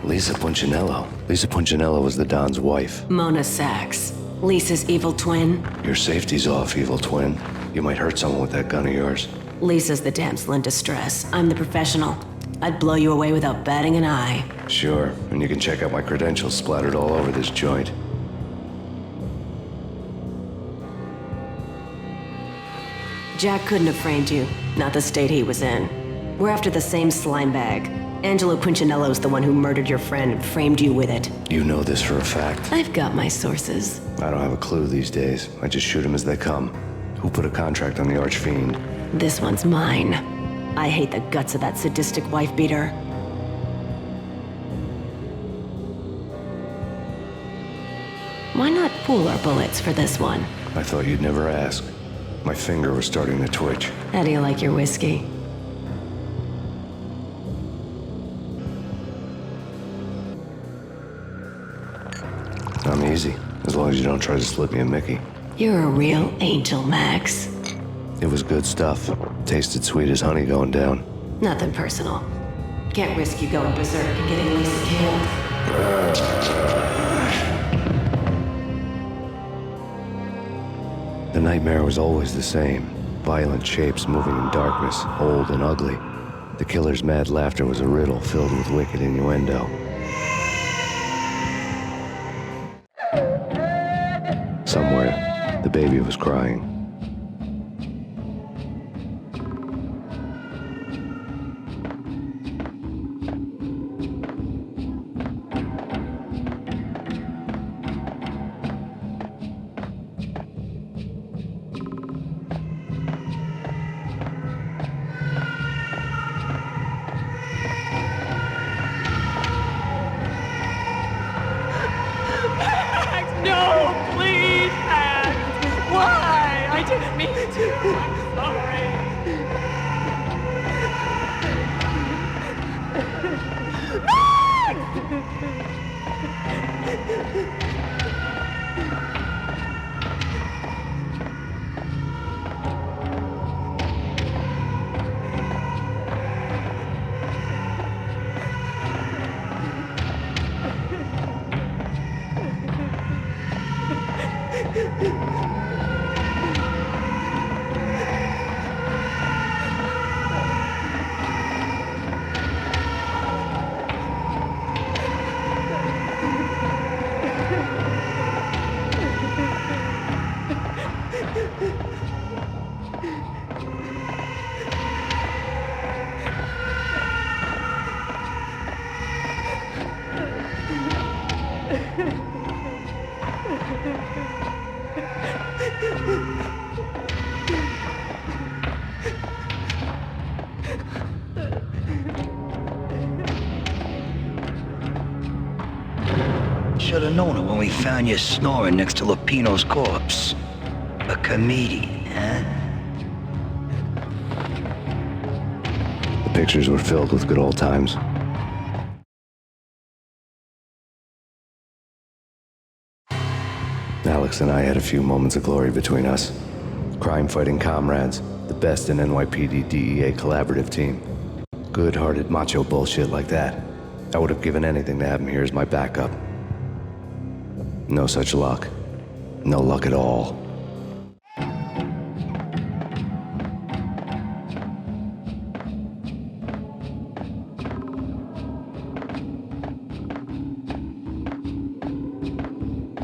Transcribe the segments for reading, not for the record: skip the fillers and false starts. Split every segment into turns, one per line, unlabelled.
Lisa Punchinello. Lisa Punchinello was the Don's wife.
Mona Sachs. Lisa's evil twin.
Your safety's off, evil twin. You might hurt someone with that gun of yours.
Lisa's the damsel in distress. I'm the professional. I'd blow you away without batting an eye.
Sure, and you can check out my credentials splattered all over this joint.
Jack couldn't have framed you. Not the state he was in. We're after the same slime bag. Angelo Punchinello's the one who murdered your friend and framed you with it.
You know this for a fact.
I've got my sources.
I don't have a clue these days. I just shoot them as they come. Who put a contract on the Archfiend?
This one's mine. I hate the guts of that sadistic wife-beater. Why not pool our bullets for this one?
I thought you'd never ask. My finger was starting to twitch.
How do you like your whiskey?
I'm easy, as long as you don't try to slip me a Mickey.
You're a real angel, Max.
It was good stuff. Tasted sweet as honey going down.
Nothing personal. Can't risk you going berserk and getting Lisa killed.
The nightmare was always the same. Violent shapes moving in darkness, old and ugly. The killer's mad laughter was a riddle filled with wicked innuendo. Somewhere, the baby was crying.
No, please, Max! Why? I didn't mean to. I'm sorry.
Should have known it when we found you snoring next to Lupino's corpse. A comedian, huh?
The pictures were filled with good old times. Alex and I had a few moments of glory between us. Crime-fighting comrades, the best in NYPD DEA collaborative team. Good-hearted macho bullshit like that. I would have given anything to have him here as my backup. No such luck. No luck at all.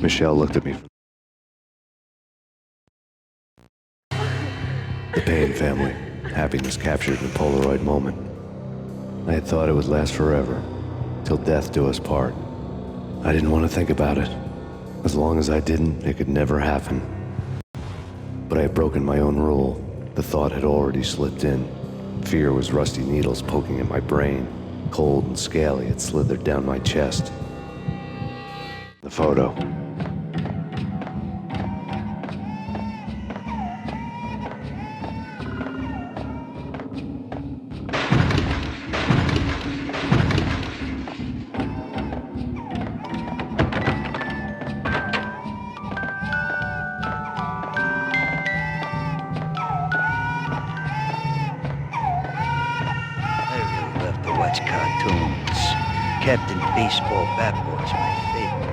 Michelle looked at me. The Payne family. Happiness captured in a Polaroid moment. I had thought it would last forever, till death do us part. I didn't want to think about it. As long as I didn't, it could never happen. But I had broken my own rule. The thought had already slipped in. Fear was rusty needles poking at my brain. Cold and scaly, it slithered down my chest. The photo.
Captain Baseball Bat Boy's my favorite.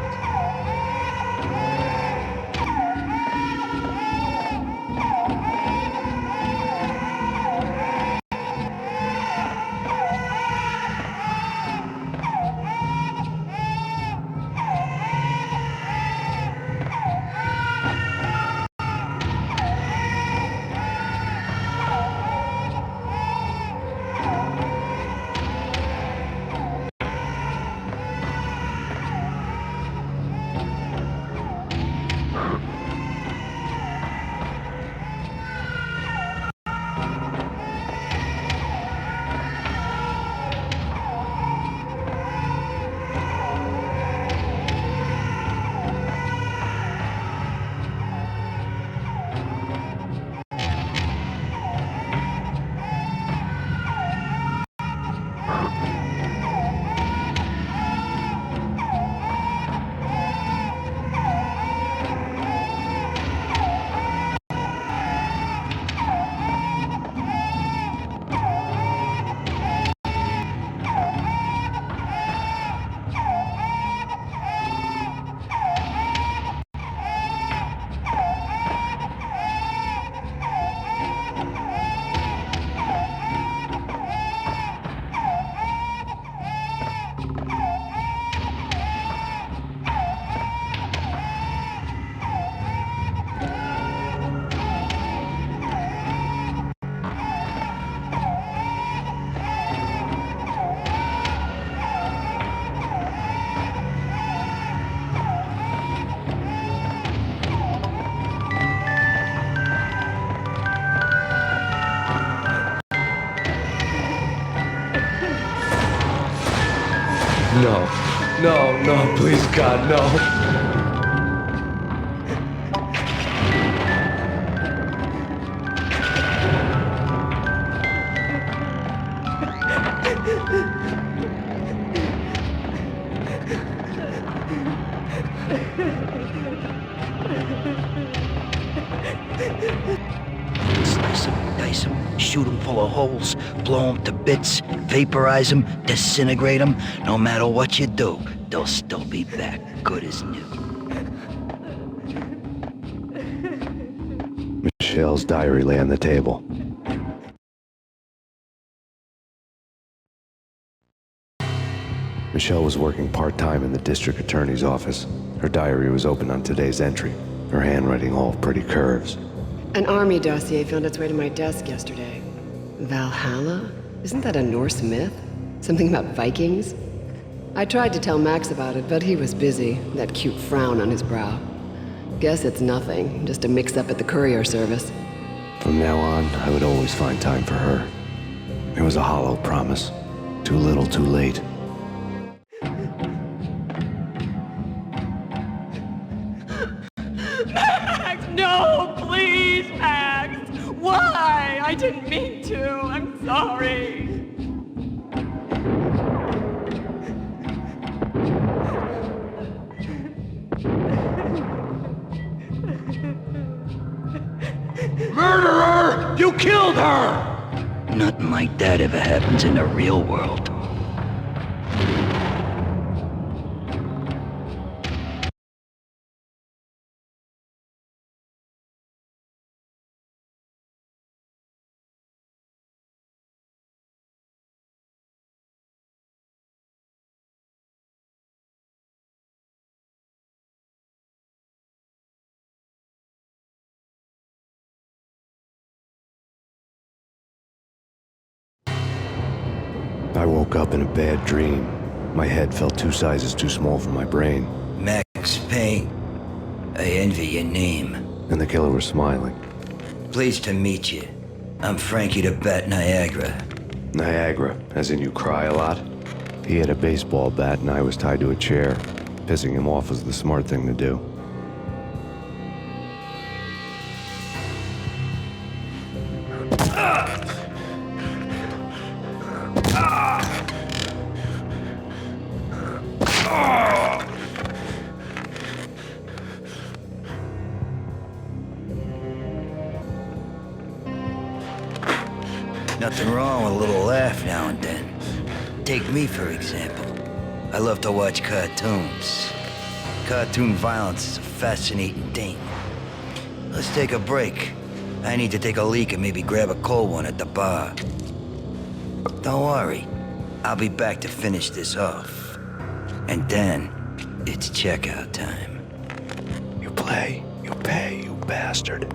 No. No, no, please, God, no.
Slice 'em, dice 'em, shoot 'em full of holes, blow 'em to bits, vaporize 'em, disintegrate 'em. No matter what you do, they'll still be back, good as new.
Michelle's diary lay on the table. Michelle was working part-time in the district attorney's office. Her diary was open on today's entry, her handwriting all pretty curves.
An army dossier found its way to my desk yesterday. Valhalla? Isn't that a Norse myth? Something about Vikings? I tried to tell Max about it, but he was busy, that cute frown on his brow. Guess it's nothing, just a mix-up at the courier service.
From now on, I would always find time for her. It was a hollow promise. Too little, too late.
Max, no, please, Max. Why? I didn't mean to. I'm sorry.
Murderer! You killed her! Nothing like that ever happens in the real world.
I woke up in a bad dream. My head felt 2 sizes too small for my brain,
Max Payne. I envy your name.
and the killer was smiling.
Pleased to meet you. I'm Frankie the Bat Niagara.
Niagara, as in you cry a lot? He had a baseball bat and I was tied to a chair. Pissing him off was the smart thing to do.
Nothing wrong with a little laugh now and then. Take me, for example. I love to watch cartoons. Cartoon violence is a fascinating thing. Let's take a break. I need to take a leak and maybe grab a cold one at the bar. Don't worry. I'll be back to finish this off. And then, it's checkout time.
You play, you pay, you bastard.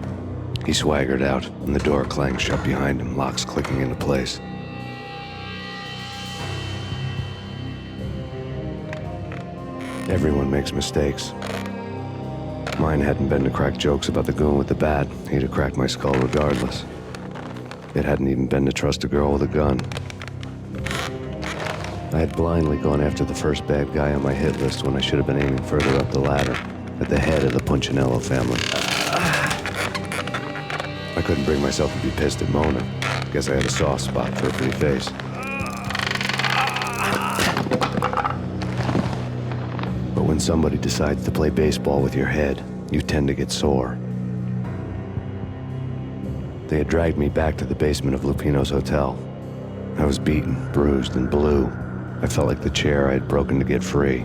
He swaggered out, and the door clanged shut behind him, locks clicking into place. Everyone makes mistakes. Mine hadn't been to crack jokes about the goon with the bat. He'd have cracked my skull regardless. It hadn't even been to trust a girl with a gun. I had blindly gone after the first bad guy on my hit list when I should have been aiming further up the ladder, at the head of the Punchinello family. I couldn't bring myself to be pissed at Mona. Guess I had a soft spot for her pretty face. But when somebody decides to play baseball with your head, you tend to get sore. They had dragged me back to the basement of Lupino's hotel. I was beaten, bruised, and blue. I felt like the chair I had broken to get free.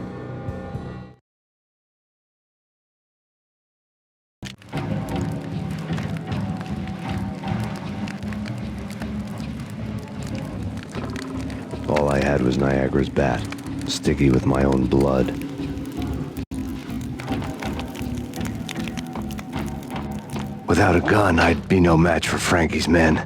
All I had was Niagara's bat, sticky with my own blood. Without a gun, I'd be no match for Frankie's men.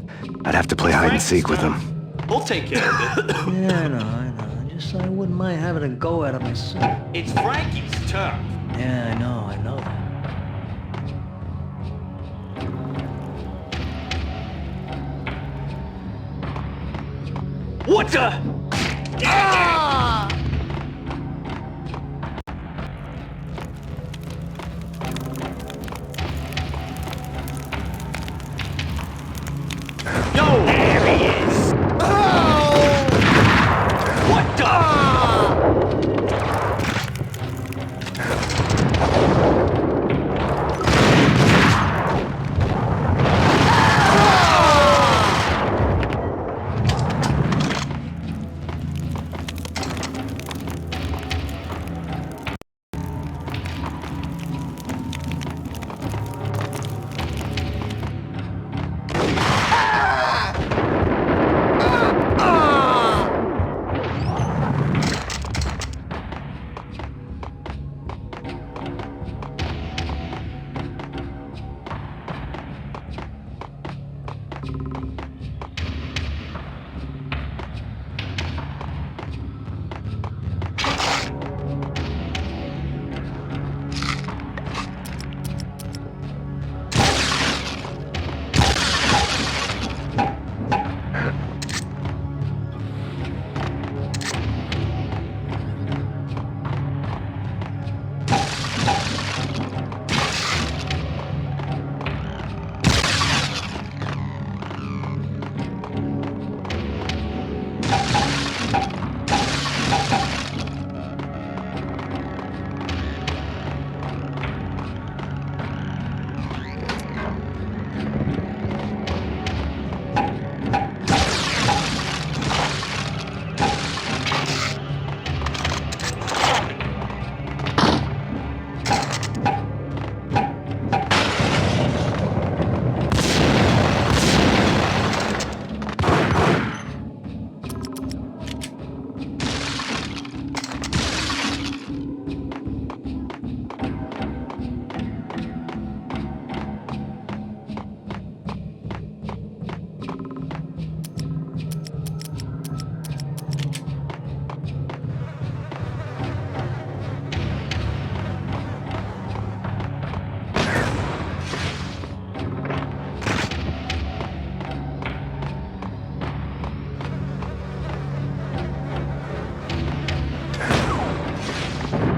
I'd have to play hide and seek with them.
We'll take care of it.
Yeah, I know. Just I wouldn't mind having a go at it myself.
It's Frankie's turn.
Yeah, I know that.
What the? Ah! No! There he is! Oh! What the?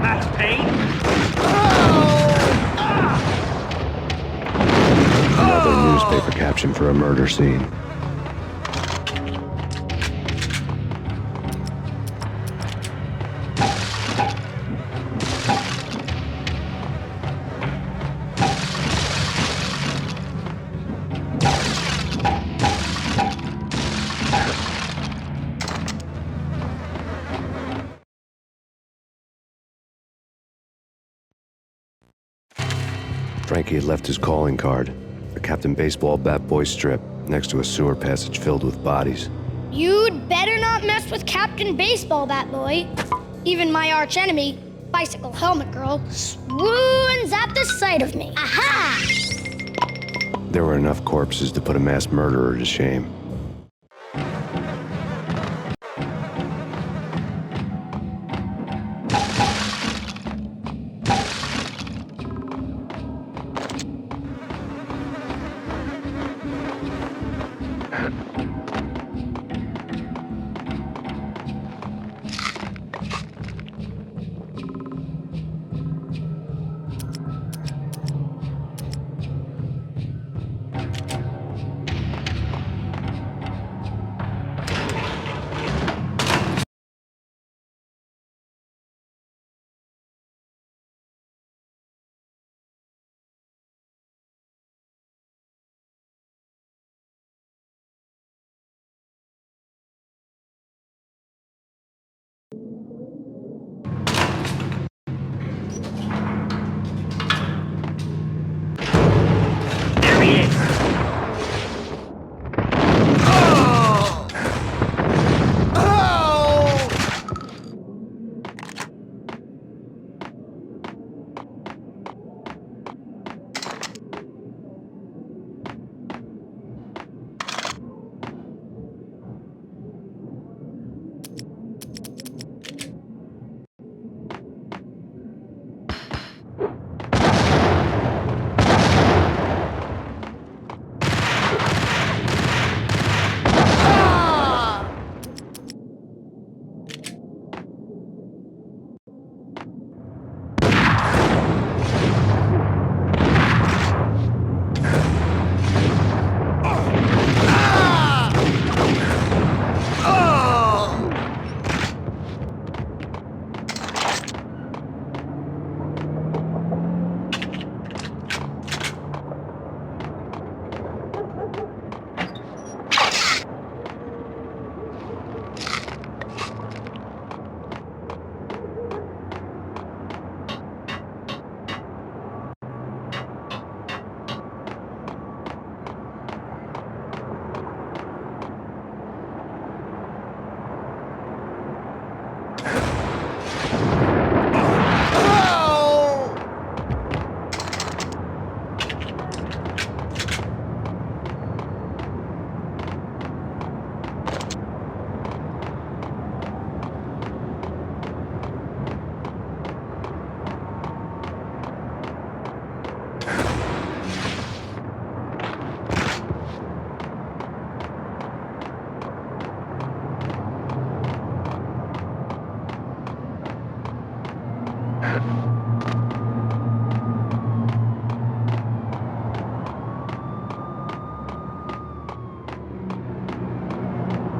That's Payne.
Another newspaper caption for a murder scene. Frankie had left his calling card, a Captain Baseball bat boy strip, next to a sewer passage filled with bodies.
You'd better not mess with Captain Baseball Bat Boy. Even my archenemy, Bicycle Helmet Girl, swoons at the sight of me. Aha!
There were enough corpses to put a mass murderer to shame.
There he is!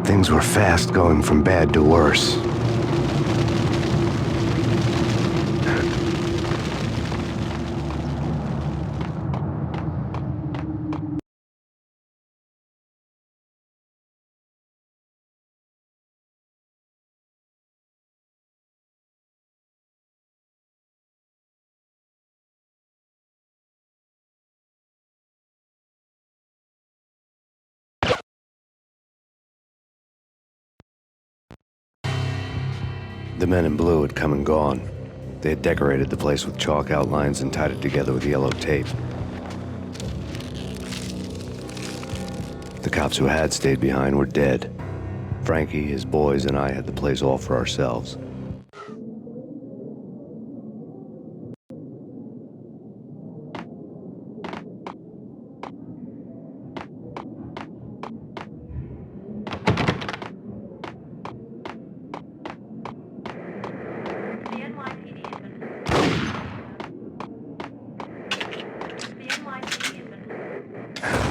Things were fast going from bad to worse. The men in blue had come and gone. They had decorated the place with chalk outlines and tied it together with yellow tape. The cops who had stayed behind were dead. Frankie, his boys, and I had the place all for ourselves.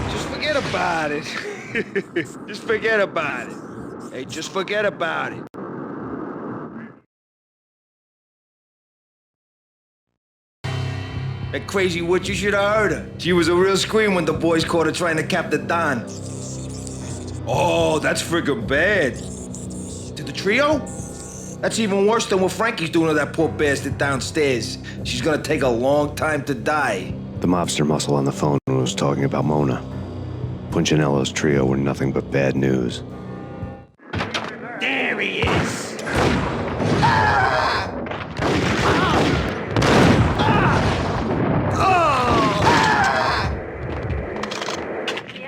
Just forget about it. Just forget about it. Hey, just forget about it. That crazy witch, you should have heard her. She was a real scream when the boys caught her trying to cap the Don. Oh, that's friggin' bad. To the trio? That's even worse than what Frankie's doing to that poor bastard downstairs. She's gonna take a long time to die.
The the mobster muscle on the phone and was talking about Mona. Punchinello's trio were nothing but bad news.
There he is!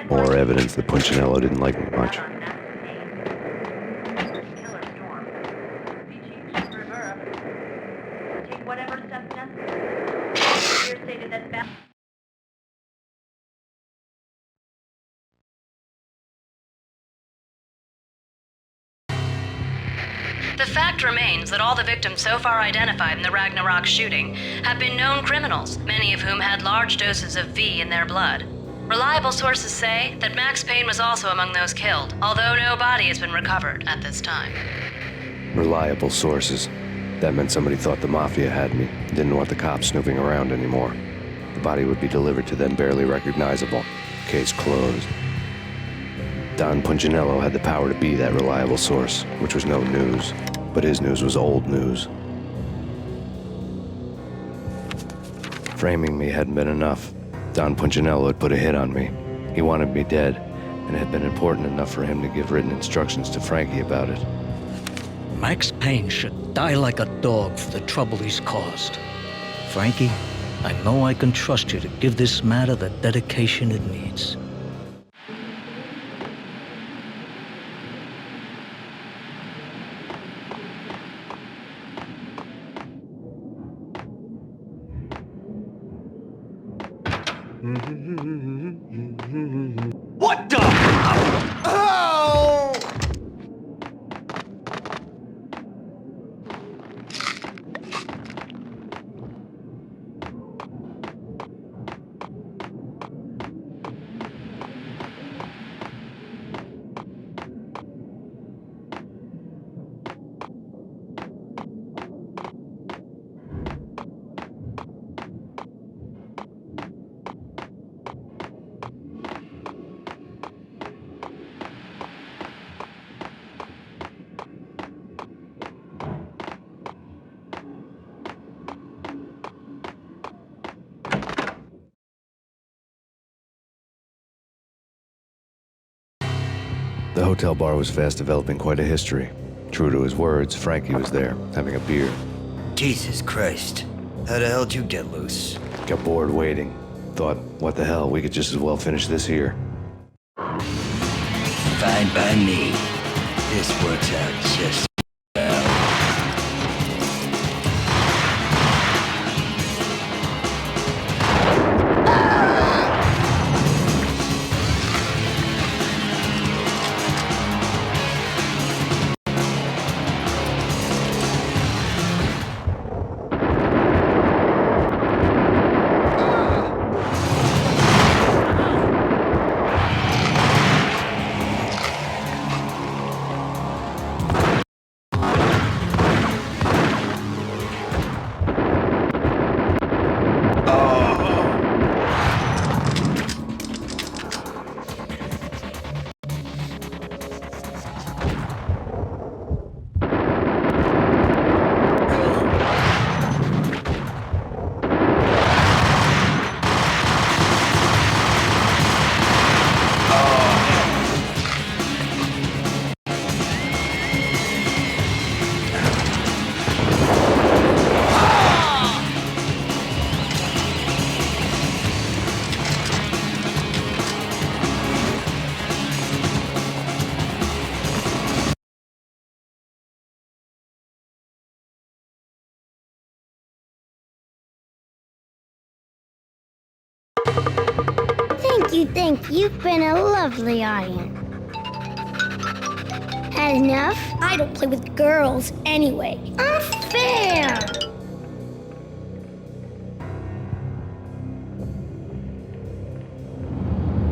More evidence that Punchinello didn't like me much.
The fact remains that all the victims so far identified in the Ragnarok shooting have been known criminals, many of whom had large doses of V in their blood. Reliable sources say that Max Payne was also among those killed, although no body has been recovered at this time.
Reliable sources. That meant somebody thought the Mafia had me, didn't want the cops snooping around anymore. The body would be delivered to them barely recognizable. Case closed. Don Punchinello had the power to be that reliable source, which was no news. But his news was old news. Framing me hadn't been enough. Don Punchinello had put a hit on me. He wanted me dead, and it had been important enough for him to give written instructions to Frankie about it.
Max Payne should die like a dog for the trouble he's caused. Frankie, I know I can trust you to give this matter the dedication it needs.
What the? Oh!
The hotel bar was fast developing quite a history. True to his words, Frankie was there, having a beer.
Jesus Christ. How the hell did you get loose?
Got bored waiting. Thought, what the hell, we could just as well finish this here.
Fine by me. This works out just well.
Thank you. You've been a lovely audience. Had enough? I don't play with girls anyway. Unfair!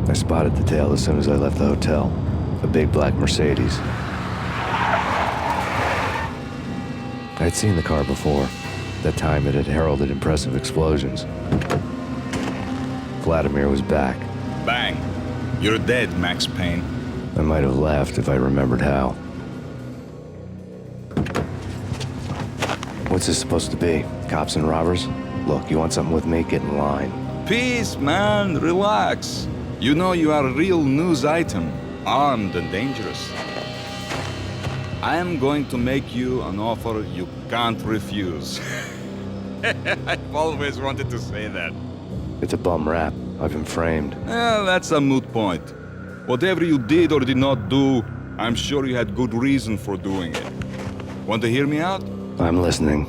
I spotted the tail as soon as I left the hotel. A big black Mercedes. I had seen the car before. That time it had heralded impressive explosions. Vladimir was back.
Bang. You're dead, Max Payne.
I might have laughed if I remembered how. What's this supposed to be? Cops and robbers? Look, you want something with me? Get in line.
Peace, man. Relax. You know you are a real news item, armed and dangerous. I am going to make you an offer you can't refuse. I've always wanted to say that.
It's a bum rap. I've been framed.
That's a moot point. Whatever you did or did not do, I'm sure you had good reason for doing it. Want to hear me out?
I'm listening.